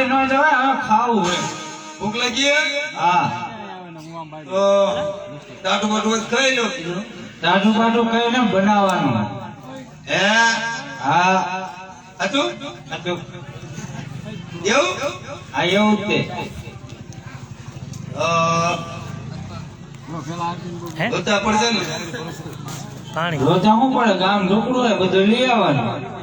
માટે ન જવાય, હવે ખાવું હે. ભૂખ લાગી હે? હા તો ટાટુ બાટુ ખાઈ લો. ટાટુ બાટુ કઈ ને બનાવવાનું. હે હા હતું હતું. એવું આ એવું જ તે. લોચા પડશે ને રોજા શું પડે, ગામ ઢોકળું હોય બધું લઈ આવવાનું.